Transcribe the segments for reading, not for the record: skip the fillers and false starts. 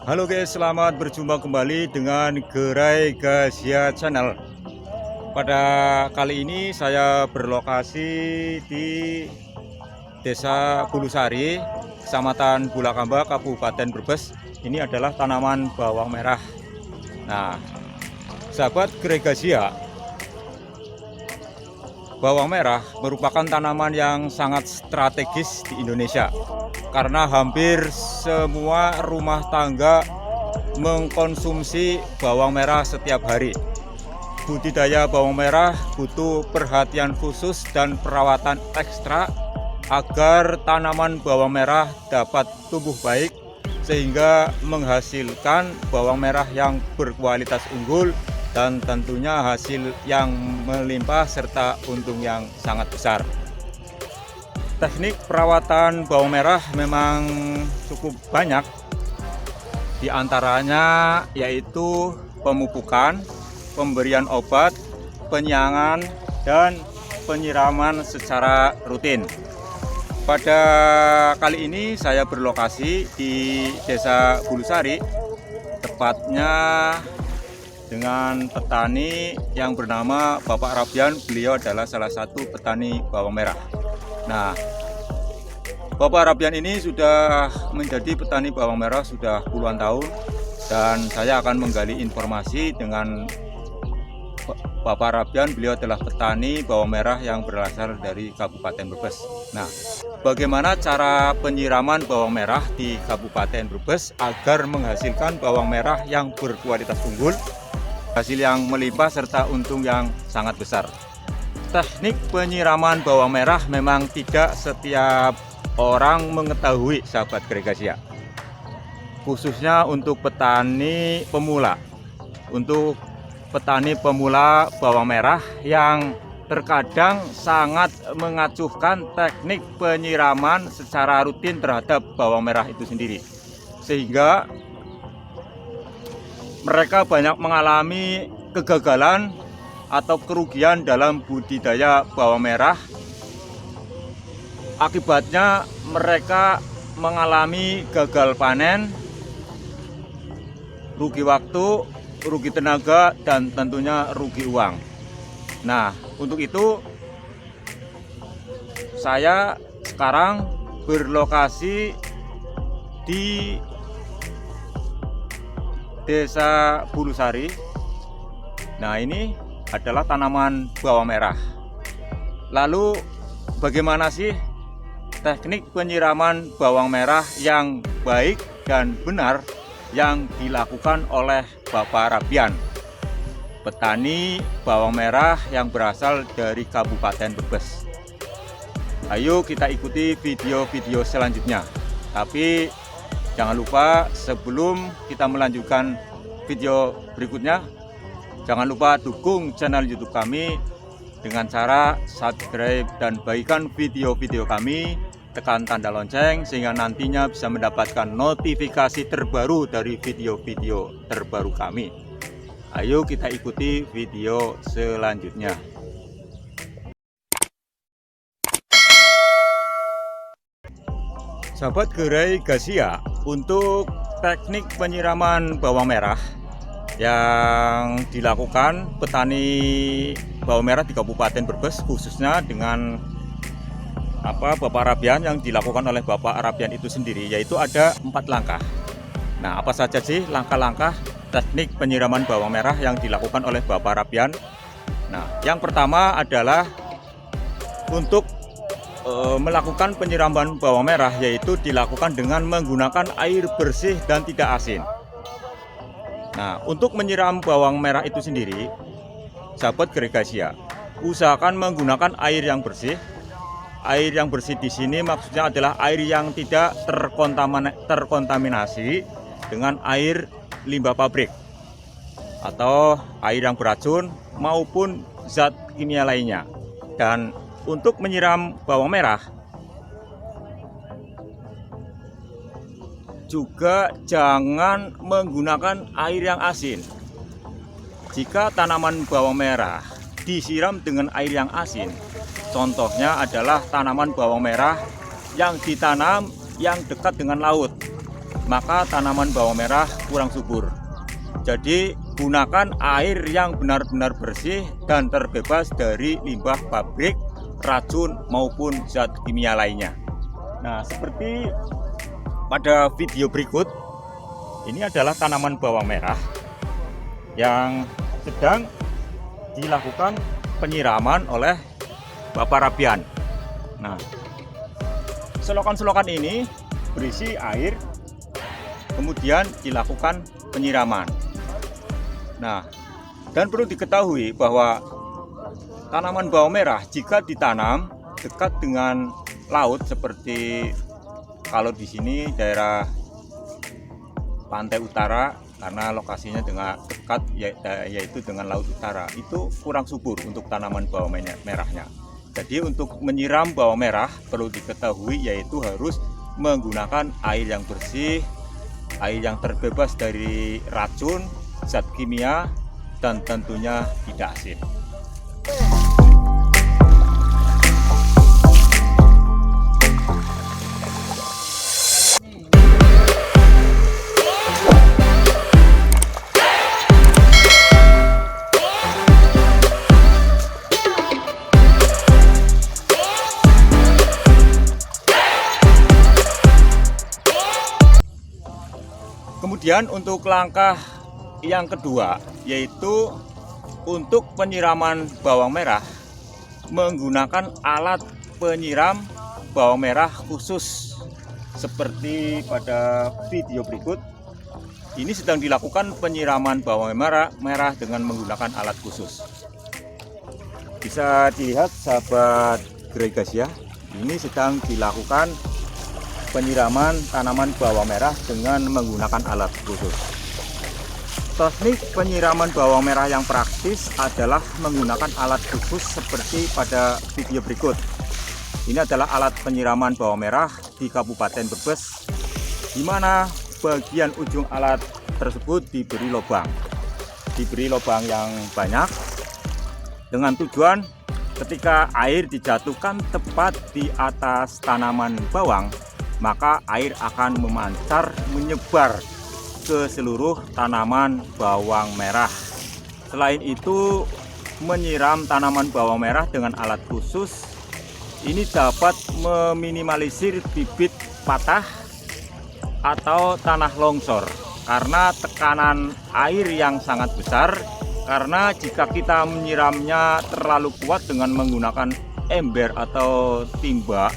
Halo guys, selamat berjumpa kembali dengan Gerai Gazia Channel. Pada kali ini saya berlokasi di Desa Bulusari, Kecamatan Bulakamba, Kabupaten Brebes. Ini adalah tanaman bawang merah. Nah, sahabat Gerai Gazia, bawang merah merupakan tanaman yang sangat strategis di Indonesia karena hampir semua rumah tangga mengkonsumsi bawang merah setiap hari. Budidaya bawang merah butuh perhatian khusus dan perawatan ekstra agar tanaman bawang merah dapat tumbuh baik sehingga menghasilkan bawang merah yang berkualitas unggul dan tentunya hasil yang melimpah serta untung yang sangat besar. Teknik perawatan bawang merah memang cukup banyak, di antaranya yaitu pemupukan, pemberian obat, penyiangan, dan penyiraman secara rutin. Pada kali ini saya berlokasi di Desa Bulusari, tepatnya dengan petani yang bernama Bapak Rabian. Beliau adalah salah satu petani bawang merah. Nah, Bapak Rabian ini sudah menjadi petani bawang merah sudah puluhan tahun, dan saya akan menggali informasi dengan Bapak Rabian. Beliau adalah petani bawang merah yang berasal dari Kabupaten Brebes. Nah, bagaimana cara penyiraman bawang merah di Kabupaten Brebes agar menghasilkan bawang merah yang berkualitas unggul, hasil yang melimpah serta untung yang sangat besar. Teknik penyiraman bawang merah memang tidak setiap orang mengetahui, sahabat Gerai Gazia. Khususnya untuk petani pemula. Untuk petani pemula bawang merah yang terkadang sangat mengacuhkan teknik penyiraman secara rutin terhadap bawang merah itu sendiri. Sehingga mereka banyak mengalami kegagalan atau kerugian dalam budidaya bawang merah. Akibatnya mereka mengalami gagal panen, rugi waktu, rugi tenaga, dan tentunya rugi uang. Nah, untuk itu saya sekarang berlokasi di Desa Bulusari. Nah, ini adalah tanaman bawang merah. Lalu bagaimana sih teknik penyiraman bawang merah yang baik dan benar yang dilakukan oleh Bapak Rabian, petani bawang merah yang berasal dari Kabupaten Brebes? Ayo kita ikuti video-video selanjutnya. Tapi jangan lupa, sebelum kita melanjutkan video berikutnya, jangan lupa dukung channel YouTube kami dengan cara subscribe dan bagikan video-video kami, tekan tanda lonceng sehingga nantinya bisa mendapatkan notifikasi terbaru dari video-video terbaru kami. Ayo kita ikuti video selanjutnya. Sahabat Gerai Gazia, untuk teknik penyiraman bawang merah yang dilakukan petani bawang merah di Kabupaten Brebes, khususnya dengan Bapak Rabian, yang dilakukan oleh Bapak Rabian itu sendiri, yaitu ada 4 langkah. Nah, apa saja sih langkah-langkah teknik penyiraman bawang merah yang dilakukan oleh Bapak Rabian? Nah, yang pertama adalah untuk melakukan penyiraman bawang merah, yaitu dilakukan dengan menggunakan air bersih dan tidak asin. Nah, untuk menyiram bawang merah itu sendiri, sahabat Gerai Gazia, usahakan menggunakan air yang bersih. Air yang bersih di sini maksudnya adalah air yang tidak terkontaminasi dengan air limbah pabrik atau air yang beracun maupun zat kimia lainnya. Dan untuk menyiram bawang merah juga jangan menggunakan air yang asin. Jika tanaman bawang merah disiram dengan air yang asin, contohnya adalah tanaman bawang merah yang ditanam yang dekat dengan laut. maka tanaman bawang merah kurang subur. Jadi gunakan air yang benar-benar bersih dan terbebas dari limbah pabrik, racun maupun zat kimia lainnya. Nah, seperti pada video berikut, ini adalah tanaman bawang merah yang sedang dilakukan penyiraman oleh Bapak Rabian. Nah, selokan-selokan ini berisi air, kemudian dilakukan penyiraman. Nah, dan perlu diketahui bahwa tanaman bawang merah jika ditanam dekat dengan laut, seperti kalau di sini daerah pantai utara, karena lokasinya dengan dekat yaitu dengan laut utara, itu kurang subur untuk tanaman bawang merahnya. Jadi untuk menyiram bawang merah perlu diketahui yaitu harus menggunakan air yang bersih, air yang terbebas dari racun, zat kimia, dan tentunya tidak asin. Kemudian untuk langkah yang kedua, yaitu untuk penyiraman bawang merah menggunakan alat penyiram bawang merah khusus seperti pada video berikut. Ini sedang dilakukan penyiraman bawang merah dengan menggunakan alat khusus. Bisa dilihat sahabat Gregasia, ini sedang dilakukan penyiraman tanaman bawang merah dengan menggunakan alat khusus. Teknik penyiraman bawang merah yang praktis adalah menggunakan alat khusus seperti pada video berikut. Ini adalah alat penyiraman bawang merah di Kabupaten Brebes, di mana bagian ujung alat tersebut diberi lubang yang banyak, dengan tujuan ketika air dijatuhkan tepat di atas tanaman bawang, maka air akan memancar menyebar ke seluruh tanaman bawang merah. Selain itu, menyiram tanaman bawang merah dengan alat khusus ini dapat meminimalisir bibit patah atau tanah longsor karena tekanan air yang sangat besar. Karena jika kita menyiramnya terlalu kuat dengan menggunakan ember atau timba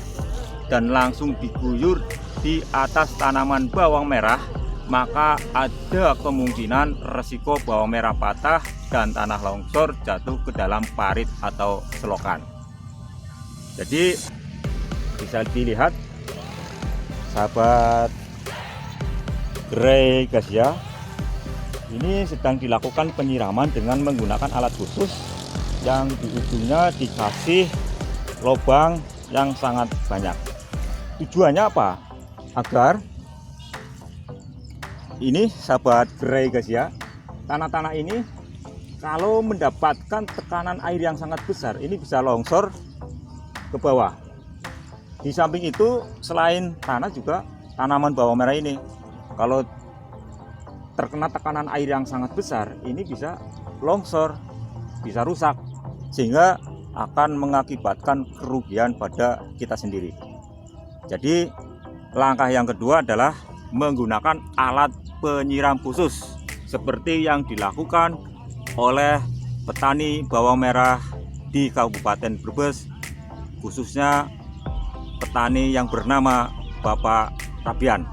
dan langsung diguyur di atas tanaman bawang merah, maka ada kemungkinan resiko bawang merah patah dan tanah longsor jatuh ke dalam parit atau selokan. Jadi bisa dilihat sahabat Gregasia, ini sedang dilakukan penyiraman dengan menggunakan alat khusus yang di ujungnya dikasih lubang yang sangat banyak. Tujuannya apa? Agar ini sahabat Gregasia, tanah-tanah ini kalau mendapatkan tekanan air yang sangat besar, ini bisa longsor ke bawah. Di samping itu, selain tanah juga tanaman bawang merah ini kalau terkena tekanan air yang sangat besar, ini bisa longsor, bisa rusak, sehingga akan mengakibatkan kerugian pada kita sendiri. Jadi langkah yang kedua adalah menggunakan alat penyiram khusus seperti yang dilakukan oleh petani bawang merah di Kabupaten Brebes, khususnya petani yang bernama Bapak Rabian.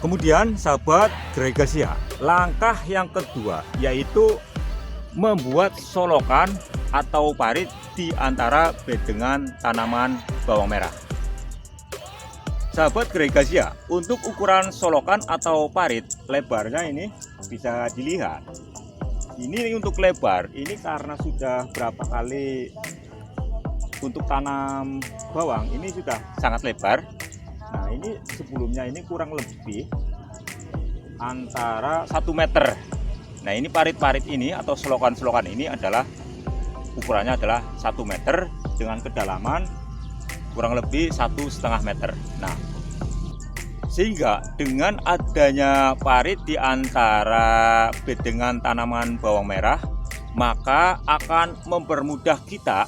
Kemudian sahabat Gregasia, langkah yang kedua yaitu membuat solokan atau parit di antara bedengan tanaman bawang merah. Sahabat Gregasia, untuk ukuran solokan atau parit, lebarnya ini bisa dilihat. Ini untuk lebar, ini karena sudah berapa kali untuk tanam bawang, ini sudah sangat lebar. Nah, ini sebelumnya ini kurang lebih antara 1 meter. Nah, ini parit-parit ini atau selokan-selokan ini adalah ukurannya adalah 1 meter dengan kedalaman kurang lebih 1,5 meter. Nah, sehingga dengan adanya parit di antara bedengan tanaman bawang merah, maka akan mempermudah kita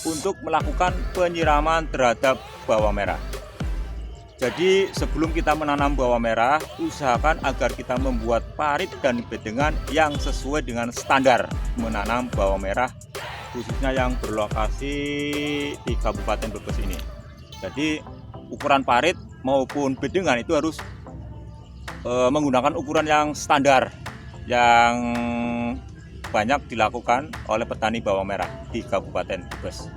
untuk melakukan penyiraman terhadap bawang merah. Jadi sebelum kita menanam bawang merah, usahakan agar kita membuat parit dan bedengan yang sesuai dengan standar menanam bawang merah, khususnya yang berlokasi di Kabupaten Brebes ini. Jadi ukuran parit maupun bedengan itu harus menggunakan ukuran yang standar yang banyak dilakukan oleh petani bawang merah di Kabupaten Brebes.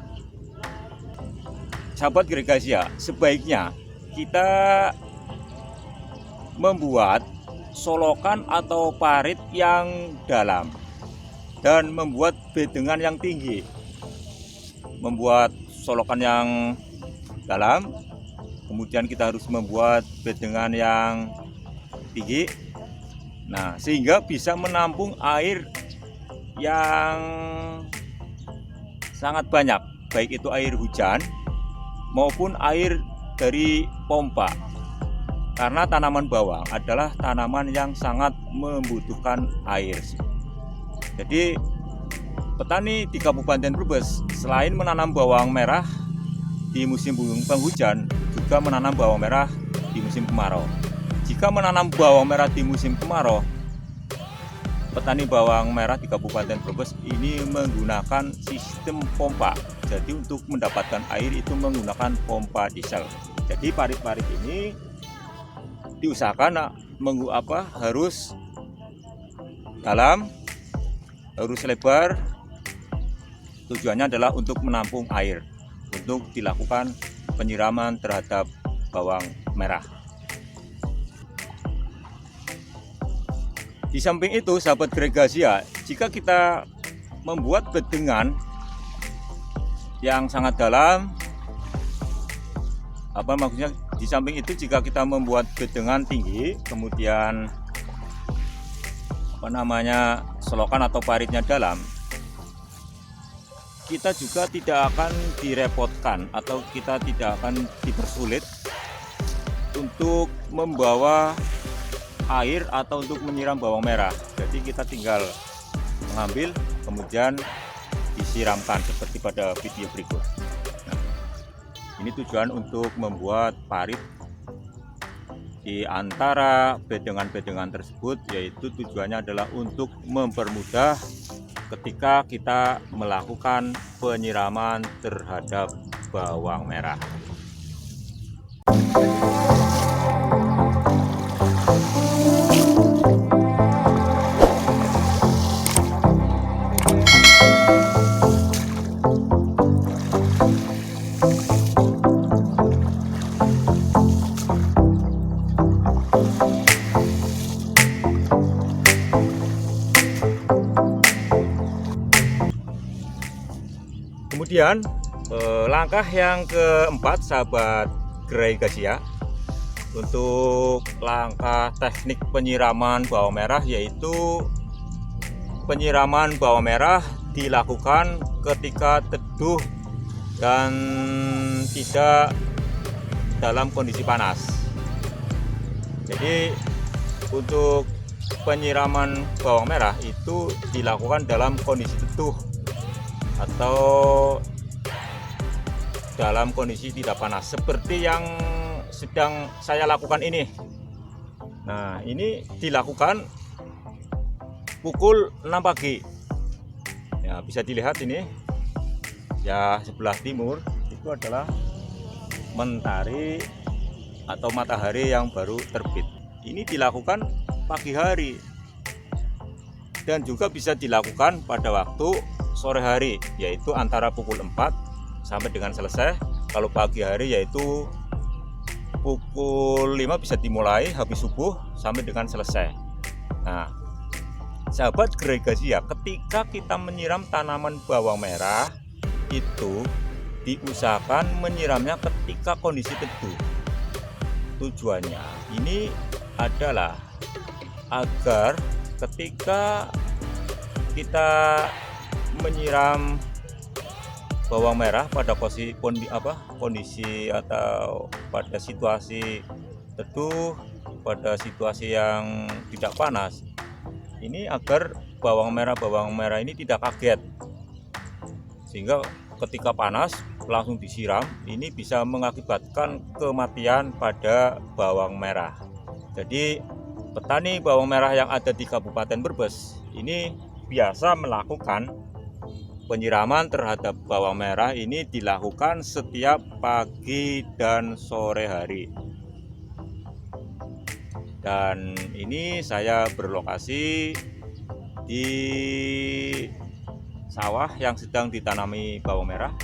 Sahabat Gregasia, sebaiknya kita membuat solokan atau parit yang dalam dan membuat bedengan yang tinggi. Membuat solokan yang dalam, kemudian kita harus membuat bedengan yang tinggi. Nah, sehingga bisa menampung air yang sangat banyak, baik itu air hujan maupun air dari pompa. Karena tanaman bawang adalah tanaman yang sangat membutuhkan air. Jadi petani di Kabupaten Brebes selain menanam bawang merah di musim penghujan, juga menanam bawang merah di musim kemarau. Jika menanam bawang merah di musim kemarau, petani bawang merah di Kabupaten Brebes ini menggunakan sistem pompa. Jadi untuk mendapatkan air itu menggunakan pompa diesel. Jadi parit-parit ini diusahakan harus dalam, harus lebar. Tujuannya adalah untuk menampung air, untuk dilakukan penyiraman terhadap bawang merah. Di samping itu, sahabat Gregasia, jika kita membuat bedengan yang sangat dalam, maksudnya di samping itu jika kita membuat bedengan tinggi, kemudian selokan atau paritnya dalam, kita juga tidak akan direpotkan atau kita tidak akan dipersulit untuk membawa air atau untuk menyiram bawang merah. Jadi kita tinggal mengambil kemudian disiramkan seperti pada video berikut. Nah, ini tujuan untuk membuat parit di antara bedengan-bedengan tersebut, yaitu tujuannya adalah untuk mempermudah ketika kita melakukan penyiraman terhadap bawang merah. Kemudian langkah yang keempat, sahabat Gregasia, untuk langkah teknik penyiraman bawang merah, yaitu penyiraman bawang merah dilakukan ketika teduh dan tidak dalam kondisi panas. Jadi untuk penyiraman bawang merah itu dilakukan dalam kondisi teduh atau dalam kondisi tidak panas, seperti yang sedang saya lakukan ini. Nah, ini dilakukan pukul 6 pagi. Ya, bisa dilihat ini ya, sebelah timur itu adalah mentari atau matahari yang baru terbit. Ini dilakukan pagi hari dan juga bisa dilakukan pada waktu sore hari, yaitu antara pukul 4 sampai dengan selesai. Kalau pagi hari yaitu pukul 5 bisa dimulai habis subuh sampai dengan selesai. Nah, sahabat Gregasia, ketika kita menyiram tanaman bawang merah itu diusahakan menyiramnya ketika kondisi teduh. Tujuannya ini adalah agar ketika kita menyiram bawang merah pada kondisi atau pada situasi teduh, pada situasi yang tidak panas, ini agar bawang merah ini tidak kaget, sehingga ketika panas langsung disiram, ini bisa mengakibatkan kematian pada bawang merah. Jadi petani bawang merah yang ada di Kabupaten Brebes ini biasa melakukan penyiraman terhadap bawang merah ini dilakukan setiap pagi dan sore hari. Dan ini saya berlokasi di sawah yang sedang ditanami bawang merah,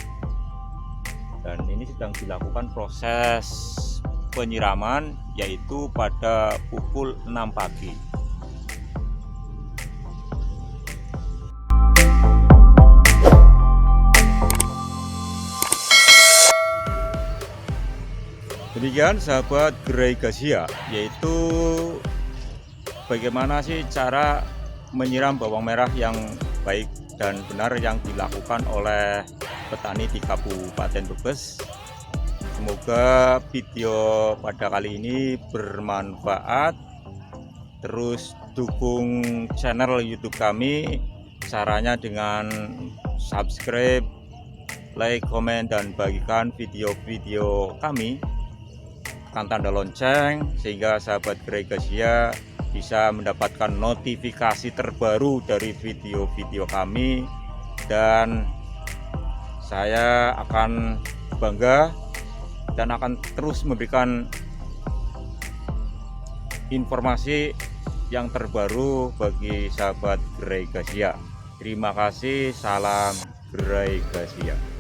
dan ini sedang dilakukan proses penyiraman, yaitu pada pukul 6 pagi. Demikian sahabat gerai Gazia, yaitu bagaimana sih cara menyiram bawang merah yang baik dan benar yang dilakukan oleh petani di Kabupaten Brebes. Semoga video pada kali ini bermanfaat. Terus dukung channel YouTube kami, caranya dengan subscribe, like, komen, dan bagikan video-video kami. Tekan tanda lonceng sehingga sahabat gerai Gazia bisa mendapatkan notifikasi terbaru dari video-video kami, dan saya akan bangga dan akan terus memberikan informasi yang terbaru bagi sahabat gerai Gazia. Terima kasih, salam gerai Gazia.